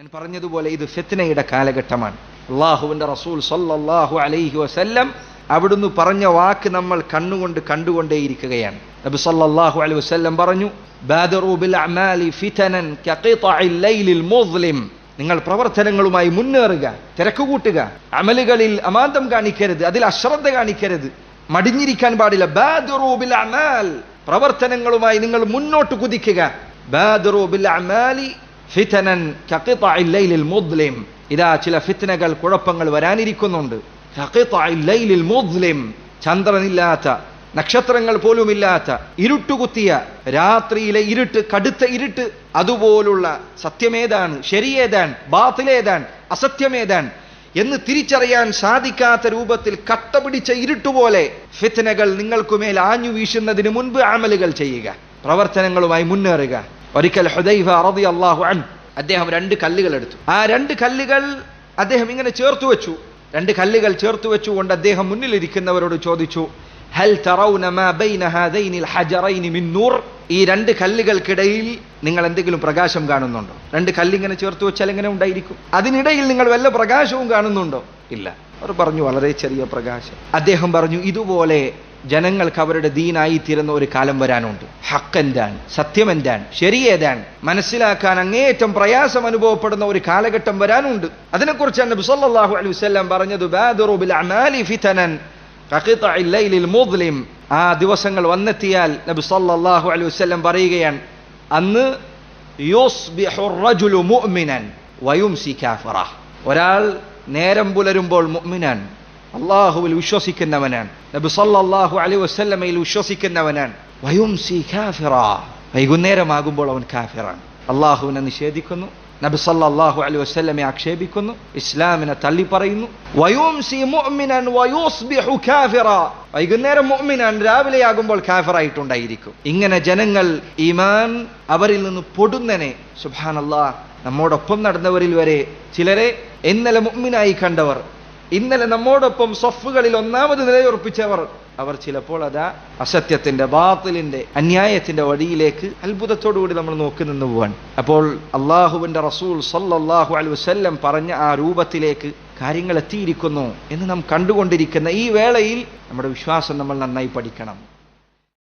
ഞാൻ പറഞ്ഞതുപോലെ ഇത് ഫിത്നയുടെ കാലഘട്ടമാണ്. അല്ലാഹുവിന്റെ റസൂൽ സല്ലല്ലാഹു അലൈഹി വസല്ലം അവിടുന്ന് പറഞ്ഞ വാക്ക് നമ്മൾ കണ്ടുകൊണ്ടേയിരിക്കുകയാണ്. നബി സല്ലല്ലാഹു അലൈഹി വസല്ലം പറഞ്ഞു, ബാദിറു ബിൽ അഅമാലി ഫിതനൻ കഖിതഇൽ ലൈലിൽ മുസ്ലിം. നിങ്ങൾ പ്രവർത്തനങ്ങളുമായി മുന്നേറുക, തിരക്കുകൂട്ടുക, അമലുകളിൽ അമാന്തം കാണിക്കരുത്, അതിൽ അശ്രദ്ധ കാണിക്കരുത്, മടിഞ്ഞിരിക്കാൻ പാടില്ല. ബാദിറു ബിൽ അഅമാൽ, പ്രവർത്തനങ്ങളുമായി നിങ്ങൾ മുന്നോട്ട് കുതിക്കുക. ബാദിറു ബിൽ അഅമാലി ഫിതനൻ കഖിതഇൽ ലൈലിൽ മുസ്ലിം. ഇതാ ചില ഫിത്നകൾ, കുഴപ്പങ്ങൾ വരാനിരിക്കുന്നുണ്ട്. കഖിതഇൽ ലൈലിൽ മുസ്ലിം, ചന്ദ്രനില്ലാത്ത, നക്ഷത്രങ്ങൾ പോലുമില്ലാത്ത ഇരുട്ടുകുത്തിയ രാത്രിയിലെ ഇരുട്ട്, കടുത്ത ഇരുട്ട്. അതുപോലുള്ള സത്യമേതാണ്, ശരിയേതാണ്, ബാത്തിലേതാണ്, അസത്യമേതാണ് എന്ന് തിരിച്ചറിയാൻ സാധിക്കാത്ത രൂപത്തിൽ കട്ട പിടിച്ച ഇരുട്ടുപോലെ ഫിത്നകൾ നിങ്ങൾക്കുമേൽ ആഞ്ഞു വീശുന്നതിന് മുൻപ് അമലുകൾ ചെയ്യുക, പ്രവർത്തനങ്ങളുമായി മുന്നേറുക. ഒരിക്കൽ ഹുദൈഫ റളിയല്ലാഹു അൻഹു അദ്ദേഹം 2 കല്ലുകൾ എടുത്തു. ആ 2 കല്ലുകൾ അദ്ദേഹം ഇങ്ങനെ ചേർത്തു വെച്ചു. 2 കല്ലുകൾ ചേർത്തു വെച്ചുകൊണ്ട് അദ്ദേഹം മുന്നിലിരിക്കുന്നവരോട് ചോദിച്ചു, ഹൽ തറൗന മാ ബൈന ഹാദൈനിൽ ഹജറൈനി മിൻ നൂർ. ഈ 2 കല്ലുകൾക്കിടയിൽ നിങ്ങൾ എന്തെങ്കിലും പ്രകാശം കാണുന്നുണ്ടോ? 2 കല്ലിങ്ങനെ ചേർത്ത് വെച്ചാൽ എങ്ങനെ ഉണ്ടായിരിക്കും? അതിനിടയിൽ നിങ്ങൾ വല്ല പ്രകാശവും കാണുന്നുണ്ടോ? ഇല്ല. അവർ പറഞ്ഞു, വളരെ ചെറിയ പ്രകാശം. അദ്ദേഹം പറഞ്ഞു, ഇതുപോലെ ജനങ്ങൾക്ക് അവരുടെ ദീനായി തീരുന്ന ഒരു കാലം വരാനുണ്ട്. ഹക്ക് എന്താണ്, സത്യം എന്താണ്, ശരിയേതാണ് മനസ്സിലാക്കാൻ അങ്ങേയറ്റം പ്രയാസം അനുഭവപ്പെടുന്ന ഒരു കാലഘട്ടം വരാനുണ്ട്. അതിനെക്കുറിച്ചാണ് നബി സല്ലല്ലാഹു അലൈഹി വസല്ലം പറഞ്ഞത്, ബാദിറു ബിൽ അഅമാലി ഫിതനൻ കഖിതഇൽ ലൈലിൽ മുസ്ലിം. ആ ദിവസങ്ങൾ വന്നെത്തിയാൽ നബി സല്ലല്ലാഹു അലൈഹി വസല്ലം പറയുകയാണ്, അന്ന് യുസ്ബിഹു റജുലു മുഅ്മിനൻ വയുംസി കാഫിറ. ഒരാൾ നേരം പുലരുമ്പോൾ മുഅ്മിനാൻ, അല്ലാഹുവിൽ വിശ്വസിക്കുന്നവനാണ്, നബി സല്ലല്ലാഹു അലൈഹി വസല്ലമയിൽ വിശ്വസിക്കുന്നവനാണ്. വയുംസി കാഫിറ, വൈകുന്നേരമാകുമ്പോൾ അവൻ കാഫിറാണ്, അല്ലാഹുവിനെ നിഷേധിക്കുന്നു, നബി സല്ലല്ലാഹു അലൈഹി വസല്ലമയെ ആക്ഷേപിക്കുന്നു, ഇസ്ലാമിനെ തള്ളി പറയുന്നു. വയുംസി മുഅ്മിനൻ വയുസ്ബിഹു കാഫിറ, വൈകുന്നേരം മുഅ്മിനാൻ, രാവിലെയാകുമ്പോൾ കാഫിറായിട്ടുണ്ടായിരിക്കും. ഇങ്ങനെ ജനങ്ങൾ ഈമാൻ അവരിൽ നിന്ന് പൊടുന്നനെ. സുബ്ഹാനല്ലാഹ്, നമ്മോടൊപ്പം നടന്നവരിൽ വരെ ചിലരെ ഇന്നലെ മുഅ്മിനായി കണ്ടവർ, ഇന്നലെ നമ്മോടൊപ്പം സഫുകളിൽ ഒന്നാമത് നിലയുറപ്പിച്ചവർ, അവർ ചിലപ്പോൾ അതാ അസത്യത്തിന്റെ, ബാത്തിലിന്റെ, അന്യായത്തിന്റെ വഴിയിലേക്ക് അത്ഭുതത്തോടുകൂടി നമ്മൾ നോക്കി നിന്ന് പോവാൻ. അപ്പോൾ അള്ളാഹുവിന്റെ റസൂൽ സല്ലല്ലാഹു അലൈഹി വസല്ലം പറഞ്ഞ ആ രൂപത്തിലേക്ക് കാര്യങ്ങൾ എത്തിയിരിക്കുന്നു എന്ന് നാം കണ്ടുകൊണ്ടിരിക്കുന്ന ഈ വേളയിൽ നമ്മുടെ വിശ്വാസം നമ്മൾ നന്നായി പഠിക്കണം.